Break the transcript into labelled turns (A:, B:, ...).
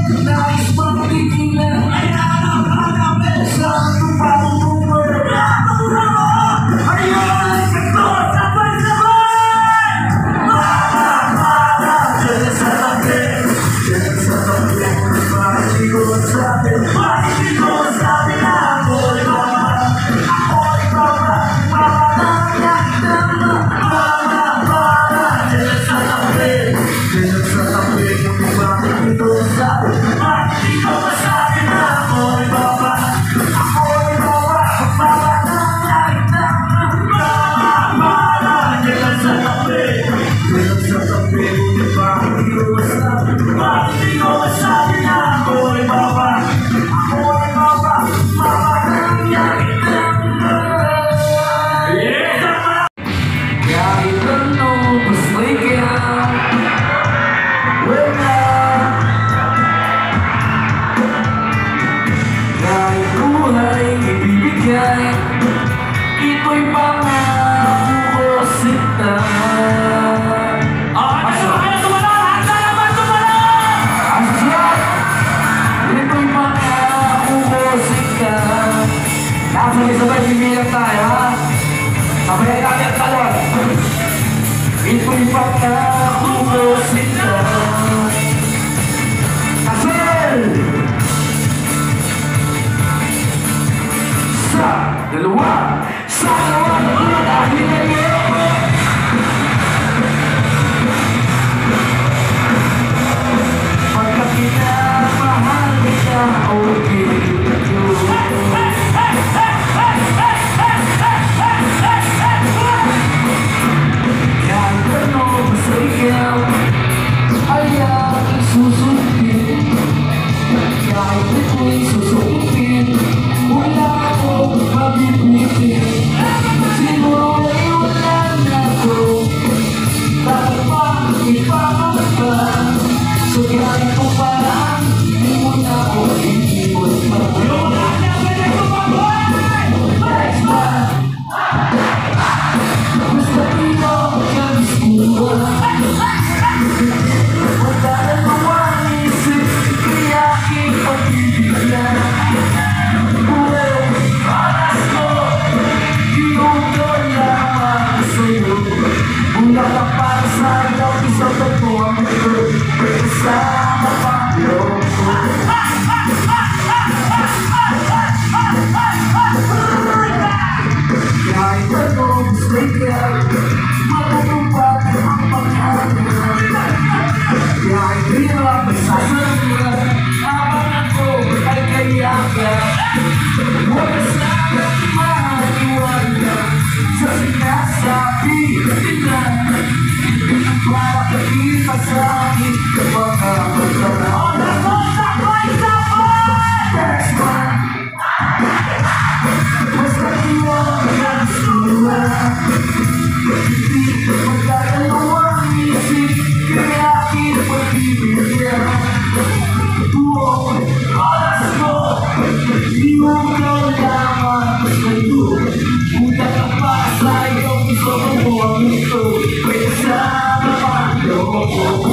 A: Nais magtigilan ay hanap-hanap sa tupang umur. Ayun, ito, sabay-sabay! Mara, dyan sa tabi, bakit ko sabi na ako'y mama, mamatangyak naman. Mara, dyan sa tabi, bakit ko sabi na ako'y mama, mamatangyak naman. Mara, dyan sa tabi, bakit ko sabi na ako'y mama, mamatangyak naman. Kahit ano mas may kaya wala, kahit buhay ibibigay, ito'y pangako ko sinta. Ito'y pangako ko sinta. Sabay-sabay bibigyan tayo, ha? Sabay natin ang talon. Ito'y pangako ko sinta. Kasel! Sa dalawa dahil ngayon pagkat minamahal kita o pinito. Kahit ano basta ikaw ay aking susundin, kahit ito'y susundin, wala akong mabibitin. Siguro ay wala na ako, bakit pa ipapagpa? So kahit kung parang di mo na ako iibot pa. Basta ikaw ang iskuha, wala na nawang isip, kaya aking pagbibigyan. Buhay paras ko, iugaw lamang sa'yo. Mula ka para sa iyong isang tagpuan ko, kasama pa loob ko. Kahit ano gusto ikaw, matutupad ang pagkakas. Kahit hirap ay sasabihan, habang ako ay kayakan. Wagas na ang maiwala sa sinasabi nila. Para kakita sa akin mga pagkakaroon. That's why basta iwan ang sula, hindi magdadalawang isip, kaya aking pagbibigyan. Buong oras ko, iugaw lamang sa'yo. Buta ka pa sa iyong gusto mo ang ito, may kasama pa loob ko.